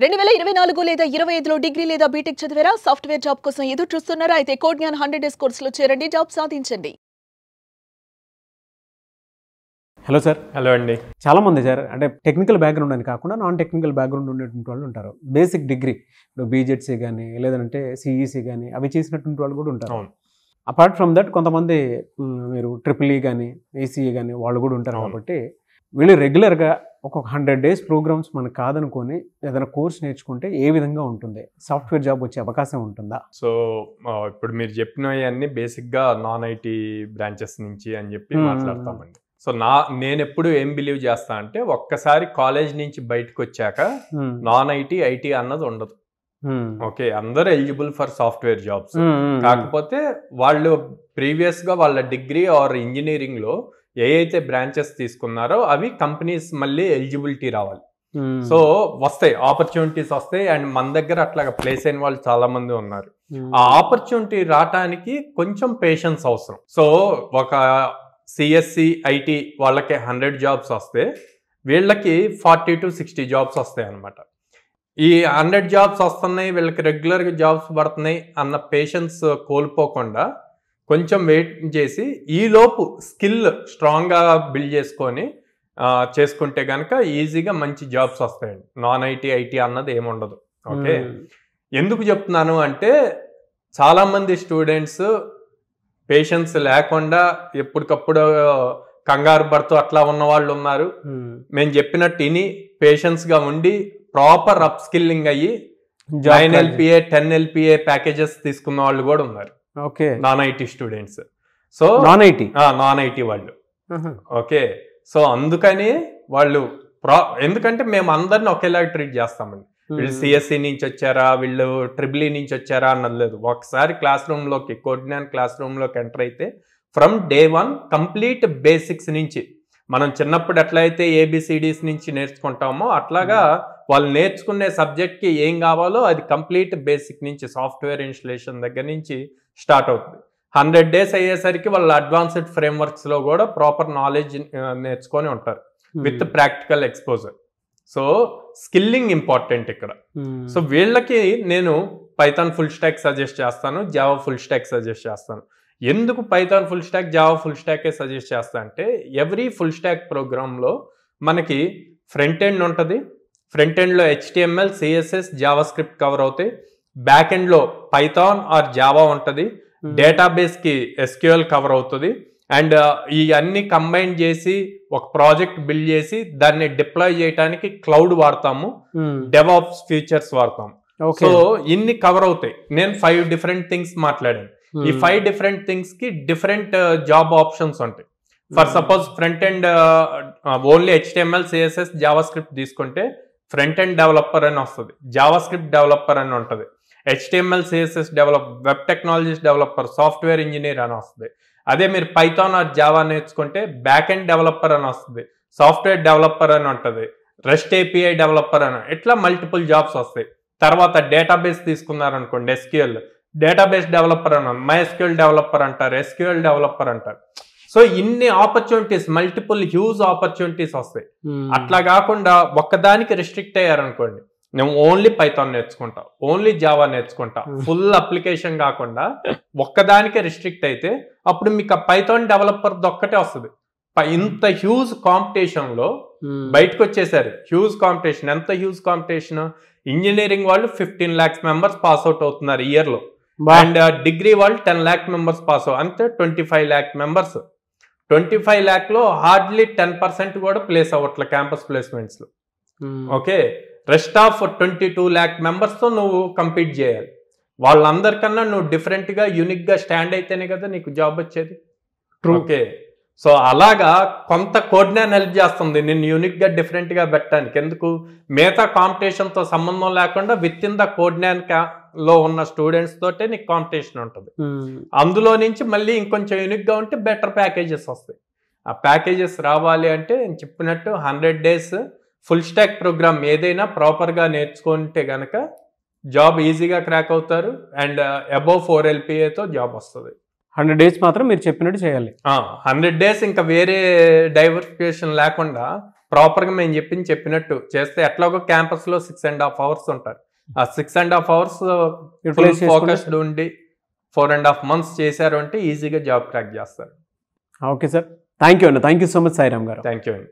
2024 లేదా 25లో డిగ్రీ లేదా బీటెక్ చదివారా? సాఫ్ట్‌వేర్ జాబ్ కోసం ఎదురు చూస్తున్నారా? అయితే కోడ్‌జ్ఞాన్ 100 డేస్ కోర్సులో చేరండి, జాబ్ సాధించండి. Hello sir. హలో అండి. చాలామంది సార్ అంటే టెక్నికల్ బ్యాక్గ్రౌండ్ అని కాకుండా నాన్ టెక్నికల్ బ్యాక్గ్రౌండ్ ఉండేటువంటి వాళ్ళు ఉంటారు. బేసిక్ డిగ్రీ ఇప్పుడు బీజెడ్సీ కానీ లేదంటే సిఈసి కానీ అవి చేసినటువంటి వాళ్ళు కూడా ఉంటారు. అపార్ట్ ఫ్రమ్ దట్ కొంతమంది మీరు ట్రిపుల్ ఈ కానీ ఈసీఈ కానీ వాళ్ళు కూడా ఉంటారు. కాబట్టి వీళ్ళు రెగ్యులర్గా ఒక 100 డేస్ ప్రోగ్రామ్స్ మనకు కాదనుకొని ఏదైనా కోర్స్ నేర్చుకుంటే ఏ విధంగా ఉంటుంది? సాఫ్ట్వేర్ జాబ్ వచ్చే అవకాశం ఉంటుందా? సో ఇప్పుడు మీరు చెప్పినవన్నీ బేసిక్గా నాన్ ఐటీ బ్రాంచెస్ నుంచి అని చెప్పి మాట్లాడతామండి. సో నేను ఎప్పుడు ఏం బిలీవ్ చేస్తా అంటే ఒక్కసారి కాలేజ్ నుంచి బయటకు వచ్చాక నాన్ ఐటీ అన్నది ఉండదు. ఓకే, అందరూ ఎలిజిబుల్ ఫర్ సాఫ్ట్వేర్ జాబ్స్. కాకపోతే వాళ్ళు ప్రీవియస్గా వాళ్ళ డిగ్రీ ఆర్ ఇంజనీరింగ్లో ఏ అయితే బ్రాంచెస్ తీసుకున్నారో అవి కంపెనీస్ మళ్ళీ ఎలిజిబిలిటీ రావాలి. సో వస్తాయి, ఆపర్చునిటీస్ వస్తాయి. అండ్ మన దగ్గర అట్లాగా ప్లేస్ అయిన వాళ్ళు చాలా మంది ఉన్నారు. ఆ ఆపర్చునిటీ రావటానికి కొంచెం పేషెన్స్ అవసరం. సో ఒక సిఎస్సి ఐటీ వాళ్ళకి 100 జాబ్స్ వస్తే వీళ్ళకి 40 to 60 జాబ్స్ వస్తాయి అన్నమాట. ఈ 100 జాబ్స్ వస్తున్నాయి, వీళ్ళకి రెగ్యులర్గా జాబ్స్ పడుతున్నాయి అన్న పేషెన్స్ కోల్పోకుండా కొంచెం వెయిట్ చేసి ఈలోపు స్కిల్ స్ట్రాంగ్గా బిల్డ్ చేసుకుంటే కనుక ఈజీగా మంచి జాబ్స్ వస్తాయండి. నాన్ ఐటీ అన్నది ఏముండదు. ఓకే, ఎందుకు చెప్తున్నాను అంటే చాలామంది స్టూడెంట్స్ పేషెన్స్ లేకుండా ఎప్పటికప్పుడు కంగారు పడుతూ అట్లా ఉన్న వాళ్ళు ఉన్నారు. మేము చెప్పినట్టు ఇని పేషెన్స్గా ఉండి ప్రాపర్ అప్ స్కిల్లింగ్ అయ్యి 9 LPA 10 LPA ప్యాకేజెస్ తీసుకున్న వాళ్ళు కూడా ఉన్నారు. Okay, non IT students. So non IT వాళ్ళు. ఓకే, సో అందుకని వాళ్ళు ఎందుకంటే మేము అందరిని ఒకేలాగా ట్రీట్ చేస్తామండి. వీళ్ళు సిఎస్సి నుంచి వచ్చారా, వీళ్ళు ట్రిపుల్ ఈ నుంచి వచ్చారా అన్నది లేదు. ఒకసారి క్లాస్ రూమ్లోకి కోడ్‌జ్ఞాన్ క్లాస్ రూమ్లోకి ఎంటర్ అయితే ఫ్రమ్ డే 1 కంప్లీట్ బేసిక్స్ నుంచి మనం చిన్నప్పుడు ఎట్లయితే ఏబిసిడీస్ నుంచి నేర్చుకుంటామో అట్లాగా వాళ్ళు నేర్చుకునే సబ్జెక్ట్కి ఏం కావాలో అది కంప్లీట్ బేసిక్ నుంచి సాఫ్ట్వేర్ ఇన్స్టలేషన్ దగ్గర నుంచి స్టార్ట్ అవుతుంది. 100 డేస్ అయ్యేసరికి వాళ్ళు అడ్వాన్స్డ్ ఫ్రేమ్వర్క్స్లో కూడా ప్రాపర్ నాలెడ్జ్ నేర్చుకొని ఉంటారు with practical exposure. So skilling important ఇక్కడ. సో వీళ్ళకి నేను పైథాన్ ఫుల్ స్టాక్ సజెస్ట్ చేస్తాను, జావా ఫుల్ స్టాక్ సజెస్ట్ చేస్తాను. ఎందుకు Python full stack, Java full స్టాకే సజెస్ట్ చేస్తా అంటే ఎవ్రీ ఫుల్ స్టాక్ ప్రోగ్రాంలో మనకి ఫ్రంట్ ఎండ్ ఉంటుంది. ఫ్రంట్ ఎండ్లో HTML, CSS, జావా స్క్రిప్ట్ కవర్ అవుతాయి. బ్యాక్ ఎండ్లో పైథాన్ ఆర్ జావా ఉంటుంది. డేటాబేస్కి SQL కవర్ అవుతుంది. అండ్ ఈ అన్ని కంబైన్ చేసి ఒక ప్రాజెక్ట్ బిల్డ్ చేసి దాన్ని డిప్లాయ్ చేయడానికి క్లౌడ్ వాడతాము, డెవాప్స్ ఫీచర్స్ వాడతాము. సో ఇన్ని కవర్ అవుతాయి. నేను 5 డిఫరెంట్ థింగ్స్ మాట్లాడాను. ఈ 5 డిఫరెంట్ థింగ్స్ కి డిఫరెంట్ జాబ్ ఆప్షన్స్ ఉంటాయి. For suppose front end only HTML, CSS, జావా స్క్రిప్ట్ తీసుకుంటే ఫ్రంట్ ఎండ్ డెవలపర్ అని వస్తుంది, జావా స్క్రిప్ట్ డెవలపర్ అని ఉంటుంది, HTML, CSS web technologies developer, software engineer అని వస్తుంది. అదే మీరు పైథాన్ ఆర్ జావా నేర్చుకుంటే బ్యాక్ ఎండ్ డెవలపర్ అని వస్తుంది, సాఫ్ట్వేర్ డెవలపర్ అని ఉంటుంది, రెస్ట్ API డెవలపర్ అని, ఇట్లా మల్టిపుల్ జాబ్స్ వస్తాయి. తర్వాత డేటాబేస్ తీసుకున్నారనుకోండి, SQL డేటాబేస్ డెవలపర్ అని, MySQL డెవలపర్ అంటారు, SQL డెవలపర్ అంటారు. సో ఇన్ని ఆపర్చునిటీస్, మల్టిపుల్ హ్యూజ్ ఆపర్చునిటీస్ వస్తాయి. అట్లా కాకుండా ఒక్కదానికి రిస్ట్రిక్ట్ అయ్యారనుకోండి, నేను ఓన్లీ పైథాన్ నేర్చుకుంటా, ఓన్లీ జావా నేర్చుకుంటా, ఫుల్ అప్లికేషన్ కాకుండా ఒక్కదానికే రిస్ట్రిక్ట్ అయితే అప్పుడు మీకు ఆ పైథాన్ డెవలపర్ ఒక్కటే వస్తుంది. ఇంత హ్యూజ్ కాంపిటీషన్లో బయటకు వచ్చేసారు. Huge competition. ఎంత హ్యూజ్ కాంపిటీషన్? ఇంజనీరింగ్ వాళ్ళు 15 lakhs మెంబర్స్ పాస్ అవుట్ అవుతున్నారు ఇయర్లో. అండ్ డిగ్రీ వాళ్ళు 10 lakh మెంబర్స్ పాస్ అవుట్, అంతే 25 lakh మెంబర్స్. 25 lakhలో హార్డ్లీ 10% కూడా ప్లేస్ అవ్వట్లే క్యాంపస్ ప్లేస్మెంట్స్లో. ఓకే, రెస్ట్ ఆఫ్ 22 lakh మెంబర్స్తో నువ్వు కంపీట్ చేయాలి. వాళ్ళందరికన్నా నువ్వు డిఫరెంట్గా యూనిక్గా స్టాండ్ అయితేనే కదా నీకు జాబ్ వచ్చేది. ఓకే, సో అలాగా కొంత కోడ్‌జ్ఞాన్ హెల్ప్ చేస్తుంది నేను యూనిక్గా డిఫరెంట్గా పెట్టడానికి. ఎందుకు? మిగతా కాంపిటీషన్తో సంబంధం లేకుండా విత్ ఇన్ ద కోడ్‌జ్ఞాన్ లో ఉన్న స్టూడెంట్స్ తోటే నీకు కాంపిటీషన్ ఉంటుంది. అందులో నుంచి మళ్ళీ ఇంకొంచెం యూనిక్గా ఉంటే బెటర్ ప్యాకేజెస్ వస్తాయి. ఆ ప్యాకేజెస్ రావాలి అంటే నేను చెప్పినట్టు 100 డేస్ ఫుల్ స్టాక్ ప్రోగ్రామ్ ఏదైనా ప్రాపర్గా నేర్చుకుంటే కనుక జాబ్ ఈజీగా క్రాక్ అవుతారు. అండ్ అబోవ్ 4 LPAతో జాబ్ వస్తుంది. 100 డేస్ మాత్రం మీరు చెప్పినట్టు చేయాలి. 100 డేస్ ఇంకా వేరే డైవర్సిఫికేషన్ లేకుండా ప్రాపర్గా మేము చెప్పినట్టు చేస్తే ఎట్లాగో క్యాంపస్లో 6.5 hours ఉంటారు. ఆ 6.5 hours ఫోకస్డ్ ఉండి 4.5 months చేశారు అంటే ఈజీగా జాబ్ క్రాక్ చేస్తారు. ఓకే సార్, థ్యాంక్ యూ అండి. Thank you so much Sairam garu. Thank you అండి.